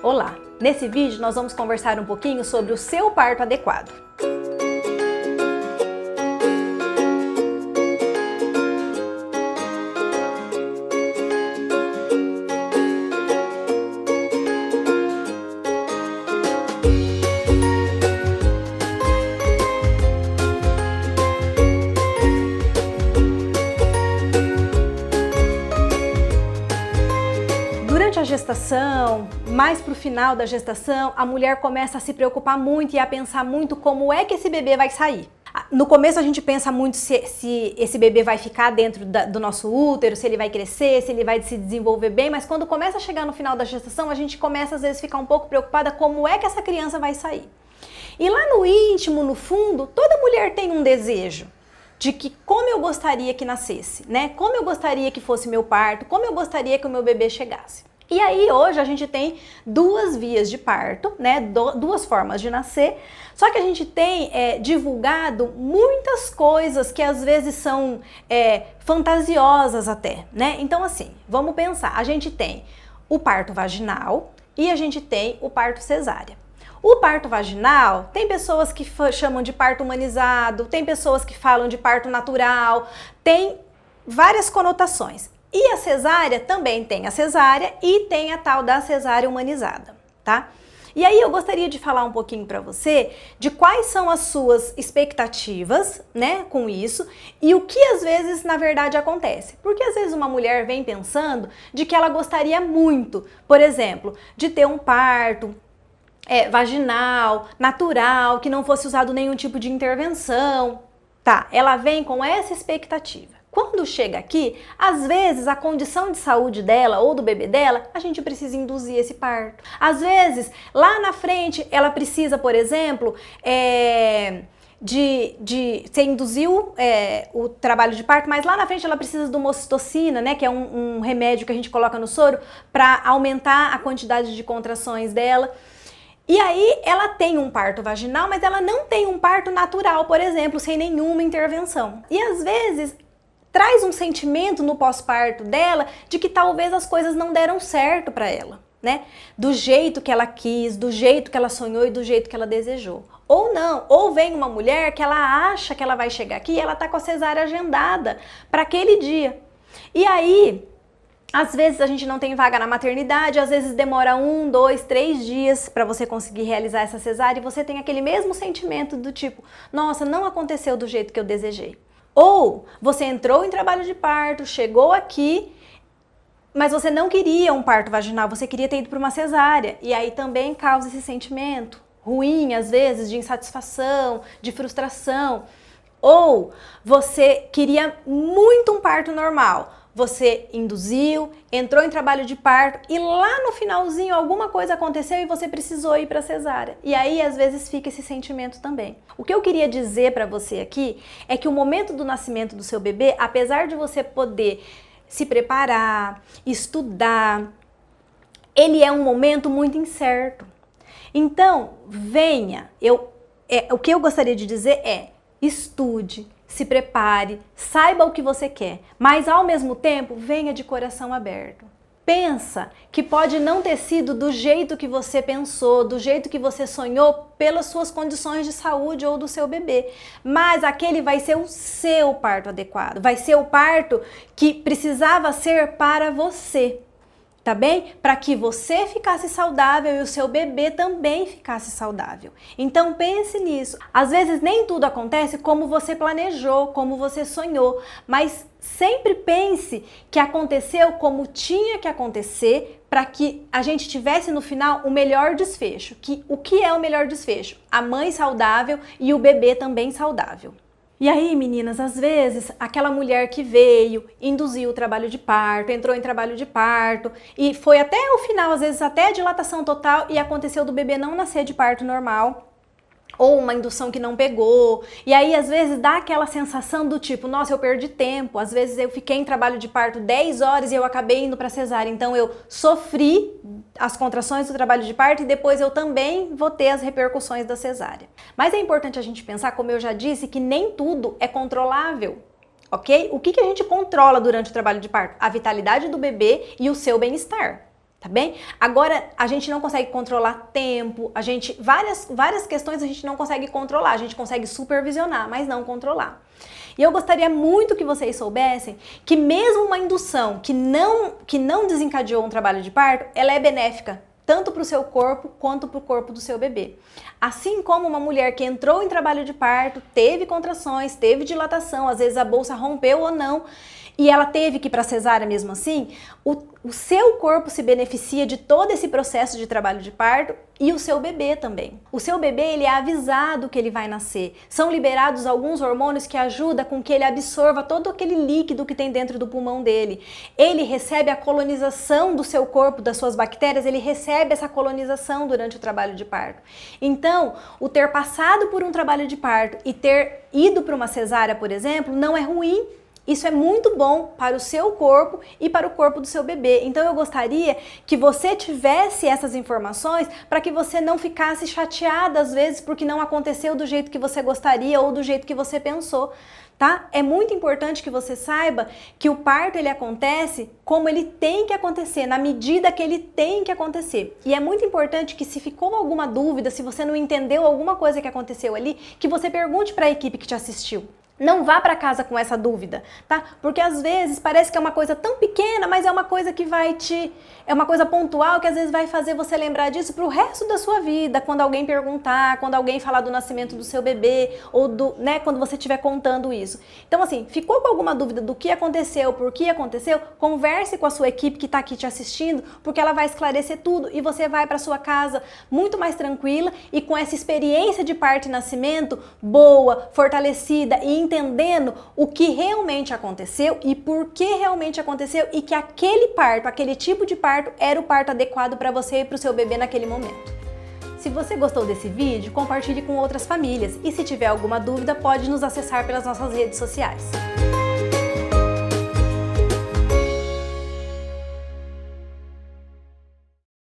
Olá! Nesse vídeo nós vamos conversar um pouquinho sobre o seu parto adequado. Durante a gestação, mais para o final da gestação, a mulher começa a se preocupar muito e a pensar muito como é que esse bebê vai sair. No começo a gente pensa muito se esse bebê vai ficar dentro do nosso útero, se ele vai crescer, se ele vai se desenvolver bem, mas quando começa a chegar no final da gestação, a gente começa às vezes a ficar um pouco preocupada como é que essa criança vai sair. E lá no íntimo, no fundo, toda mulher tem um desejo de que como eu gostaria que nascesse, né? Como eu gostaria que fosse meu parto, como eu gostaria que o meu bebê chegasse. E aí hoje a gente tem duas vias de parto, né? Duas formas de nascer, só que a gente tem divulgado muitas coisas que às vezes são fantasiosas até, né? Então assim, vamos pensar, a gente tem o parto vaginal e a gente tem o parto cesárea. O parto vaginal, tem pessoas que chamam de parto humanizado, tem pessoas que falam de parto natural, tem várias conotações. E a cesárea também tem a cesárea e tem a tal da cesárea humanizada, tá? E aí eu gostaria de falar um pouquinho para você de quais são as suas expectativas, né, com isso e o que às vezes na verdade acontece. Porque às vezes uma mulher vem pensando de que ela gostaria muito, por exemplo, de ter um parto vaginal, natural, que não fosse usado nenhum tipo de intervenção, tá? Ela vem com essa expectativa. Quando chega aqui, às vezes a condição de saúde dela ou do bebê dela, a gente precisa induzir esse parto. Às vezes, lá na frente, ela precisa, por exemplo, você induziu o trabalho de parto, mas lá na frente ela precisa de uma ocitocina, né, que é um remédio que a gente coloca no soro para aumentar a quantidade de contrações dela. E aí ela tem um parto vaginal, mas ela não tem um parto natural, por exemplo, sem nenhuma intervenção. E às vezes traz um sentimento no pós-parto dela de que talvez as coisas não deram certo para ela, né? Do jeito que ela quis, do jeito que ela sonhou e do jeito que ela desejou. Ou não, ou vem uma mulher que ela acha que ela vai chegar aqui e ela tá com a cesárea agendada para aquele dia. E aí, às vezes a gente não tem vaga na maternidade, às vezes demora 1, 2, 3 dias para você conseguir realizar essa cesárea e você tem aquele mesmo sentimento do tipo, nossa, não aconteceu do jeito que eu desejei. Ou você entrou em trabalho de parto, chegou aqui, mas você não queria um parto vaginal, você queria ter ido para uma cesárea. E aí também causa esse sentimento ruim, às vezes, de insatisfação, de frustração. Ou você queria muito um parto normal. Você induziu, entrou em trabalho de parto e lá no finalzinho alguma coisa aconteceu e você precisou ir para cesárea. E aí às vezes fica esse sentimento também. O que eu queria dizer para você aqui é que o momento do nascimento do seu bebê, apesar de você poder se preparar, estudar, ele é um momento muito incerto. Então, venha, o que eu gostaria de dizer é, estude, se prepare, saiba o que você quer, mas ao mesmo tempo venha de coração aberto. Pensa que pode não ter sido do jeito que você pensou, do jeito que você sonhou, pelas suas condições de saúde ou do seu bebê, mas aquele vai ser o seu parto adequado, vai ser o parto que precisava ser para você. Tá bem? Para que você ficasse saudável e o seu bebê também ficasse saudável. Então pense nisso. Às vezes nem tudo acontece como você planejou, como você sonhou, mas sempre pense que aconteceu como tinha que acontecer para que a gente tivesse no final o melhor desfecho. O que é o melhor desfecho? A mãe saudável e o bebê também saudável. E aí, meninas, às vezes, aquela mulher que veio, induziu o trabalho de parto, entrou em trabalho de parto e foi até o final, às vezes até a dilatação total e aconteceu do bebê não nascer de parto normal ou uma indução que não pegou. E aí, às vezes, dá aquela sensação do tipo, nossa, eu perdi tempo. Às vezes eu fiquei em trabalho de parto 10 horas e eu acabei indo para cesárea. Então eu sofri as contrações do trabalho de parto e depois eu também vou ter as repercussões da cesárea. Mas é importante a gente pensar, como eu já disse, que nem tudo é controlável. Ok? O que a gente controla durante o trabalho de parto? A vitalidade do bebê e o seu bem-estar. Tá bem? Agora, a gente não consegue controlar tempo, várias questões a gente não consegue controlar, a gente consegue supervisionar, mas não controlar. E eu gostaria muito que vocês soubessem que mesmo uma indução que não desencadeou um trabalho de parto, ela é benéfica, tanto para o seu corpo quanto para o corpo do seu bebê. Assim como uma mulher que entrou em trabalho de parto, teve contrações, teve dilatação, às vezes a bolsa rompeu ou não, e ela teve que ir para cesárea mesmo assim, o seu corpo se beneficia de todo esse processo de trabalho de parto e o seu bebê também. O seu bebê, ele é avisado que ele vai nascer. São liberados alguns hormônios que ajudam com que ele absorva todo aquele líquido que tem dentro do pulmão dele. Ele recebe a colonização do seu corpo, das suas bactérias, ele recebe essa colonização durante o trabalho de parto. Então, o ter passado por um trabalho de parto e ter ido para uma cesárea, por exemplo, não é ruim. Isso é muito bom para o seu corpo e para o corpo do seu bebê. Então eu gostaria que você tivesse essas informações para que você não ficasse chateada às vezes porque não aconteceu do jeito que você gostaria ou do jeito que você pensou, tá? É muito importante que você saiba que o parto ele acontece como ele tem que acontecer, na medida que ele tem que acontecer. E é muito importante que se ficou alguma dúvida, se você não entendeu alguma coisa que aconteceu ali, que você pergunte para a equipe que te assistiu. Não vá para casa com essa dúvida, tá? Porque às vezes parece que é uma coisa tão pequena, mas é uma coisa que é uma coisa pontual que às vezes vai fazer você lembrar disso pro resto da sua vida, quando alguém perguntar, quando alguém falar do nascimento do seu bebê, ou quando você estiver contando isso. Então assim, ficou com alguma dúvida do que aconteceu, por que aconteceu, converse com a sua equipe que tá aqui te assistindo, porque ela vai esclarecer tudo e você vai para sua casa muito mais tranquila e com essa experiência de parto e nascimento boa, fortalecida e entendendo o que realmente aconteceu e por que realmente aconteceu e que aquele parto, aquele tipo de parto era o parto adequado para você e para o seu bebê naquele momento. Se você gostou desse vídeo, compartilhe com outras famílias e se tiver alguma dúvida pode nos acessar pelas nossas redes sociais.